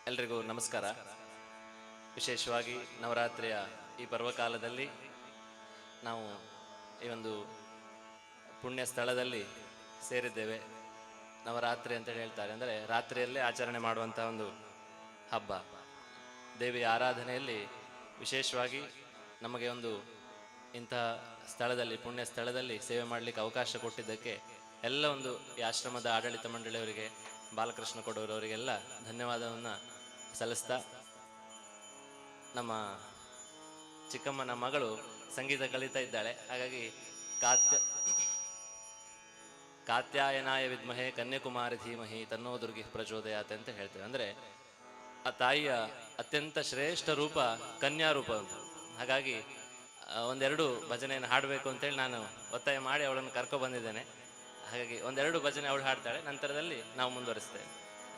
ಎಲ್ರಿಗೂ ನಮಸ್ಕಾರ. ವಿಶೇಷವಾಗಿ ನವರಾತ್ರಿಯ ಈ ಪರ್ವಕಾಲದಲ್ಲಿ ನಾವು ಈ ಒಂದು ಪುಣ್ಯ ಸ್ಥಳದಲ್ಲಿ ಸೇರಿದ್ದೇವೆ. ನವರಾತ್ರಿ ಅಂತೇಳಿ ಹೇಳ್ತಾರೆ, ಅಂದರೆ ರಾತ್ರಿಯಲ್ಲೇ ಆಚರಣೆ ಮಾಡುವಂಥ ಒಂದು ಹಬ್ಬ. ದೇವಿಯ ಆರಾಧನೆಯಲ್ಲಿ ವಿಶೇಷವಾಗಿ ನಮಗೆ ಒಂದು ಇಂತಹ ಸ್ಥಳದಲ್ಲಿ, ಪುಣ್ಯ ಸ್ಥಳದಲ್ಲಿ ಸೇವೆ ಮಾಡಲಿಕ್ಕೆ ಅವಕಾಶ ಕೊಟ್ಟಿದ್ದಕ್ಕೆ ಎಲ್ಲ ಒಂದು ಈ ಆಶ್ರಮದ ಆಡಳಿತ ಮಂಡಳಿಯವರಿಗೆ, ಬಾಲಕೃಷ್ಣ ಕೊಡೋರವರಿಗೆಲ್ಲ ಧನ್ಯವಾದವನ್ನು ಸಲ್ಲಿಸ್ತಾ, ನಮ್ಮ ಚಿಕ್ಕಮ್ಮನ ಮಗಳು ಸಂಗೀತ ಕಲಿತಾ ಇದ್ದಾಳೆ. ಹಾಗಾಗಿ ಕಾತ್ಯಾಯನಾಯ ವಿದ್ಮಹೆ ಕನ್ಯಾಕುಮಾರಿ ಧೀಮಹಿ ತನ್ನೋ ದುರ್ಗಿ ಪ್ರಚೋದಯಾತ್ ಅಂತ ಹೇಳ್ತೇವೆ. ಅಂದರೆ ಆ ತಾಯಿಯ ಅತ್ಯಂತ ಶ್ರೇಷ್ಠ ರೂಪ ಕನ್ಯಾ ರೂಪ ಅಂತ. ಹಾಗಾಗಿ ಒಂದೆರಡು ಭಜನೆಯನ್ನು ಹಾಡಬೇಕು ಅಂತೇಳಿ ನಾನು ಒತ್ತಾಯ ಮಾಡಿ ಅವಳನ್ನು ಕರ್ಕೊ ಬಂದಿದ್ದೇನೆ. ಹಾಗಾಗಿ ಒಂದೆರಡು ಭಜನೆ ಅವಳು ಹಾಡ್ತಾಳೆ, ನಂತರದಲ್ಲಿ ನಾವು ಮುಂದುವರಿಸ್ತೇವೆ.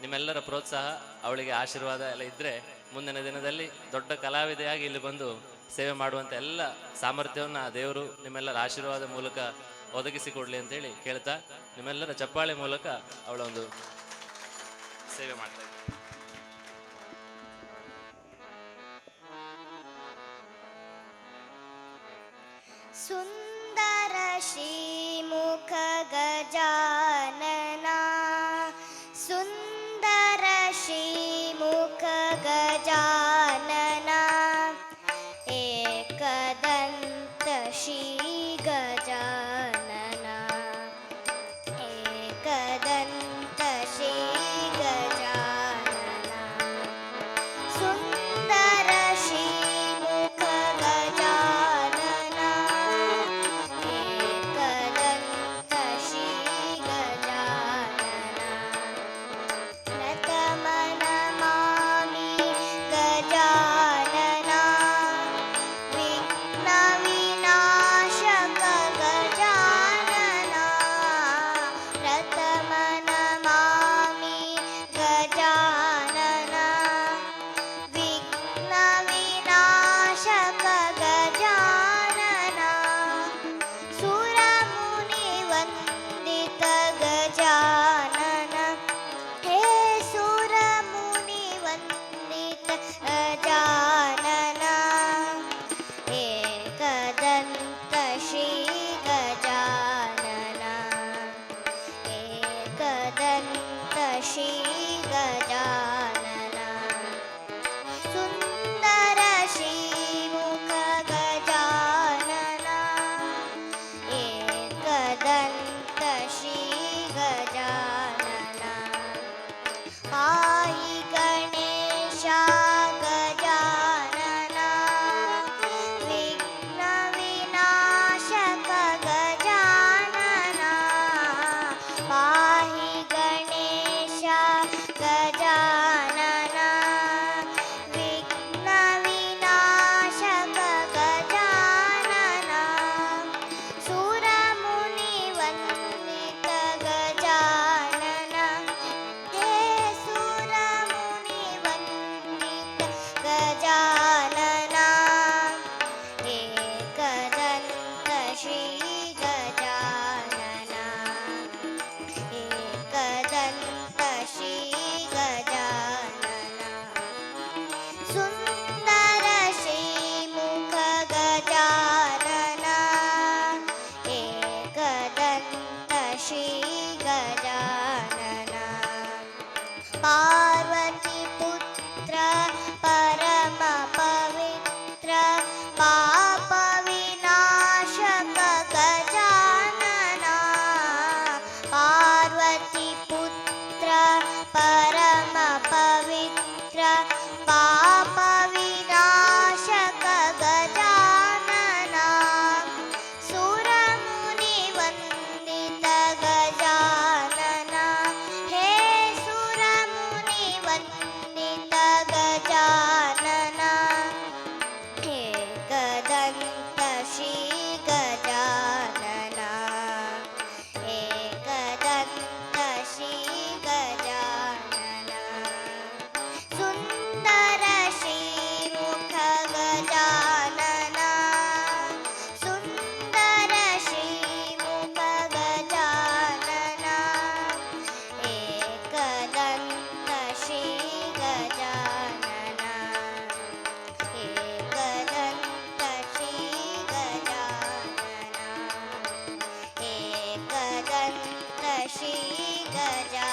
ನಿಮ್ಮೆಲ್ಲರ ಪ್ರೋತ್ಸಾಹ, ಅವಳಿಗೆ ಆಶೀರ್ವಾದ ಎಲ್ಲ ಇದ್ದರೆ ಮುಂದಿನ ದಿನದಲ್ಲಿ ದೊಡ್ಡ ಕಲಾವಿದೆಯಾಗಿ ಇಲ್ಲಿ ಬಂದು ಸೇವೆ ಮಾಡುವಂಥ ಎಲ್ಲ ಸಾಮರ್ಥ್ಯವನ್ನು ದೇವರು ನಿಮ್ಮೆಲ್ಲರ ಆಶೀರ್ವಾದ ಮೂಲಕ ಒದಗಿಸಿಕೊಡ್ಲಿ ಅಂತೇಳಿ ಕೇಳ್ತಾ, ನಿಮ್ಮೆಲ್ಲರ ಚಪ್ಪಾಳೆ ಮೂಲಕ ಅವಳ ಒಂದು ಸೇವೆ ಮಾಡ್ತಾ ಇದ್ದೀನಿ. ಸುಂದರ ಶ್ರೀಮುಖ ಗಜಾನನ, ಸುಂದರ ಶ್ರೀಮುಖ ಗಜಾನನ, ಏಕದಂತ ಶ್ರೀ ಗಜಾನನ, ಏಕದಂತ ಶ್ರೀ ಗಜಾನನ, ಸುಂದರ ಶ್ರೀಮುಖ ಗಜಾನನ, ಏಕದಂತ गजानन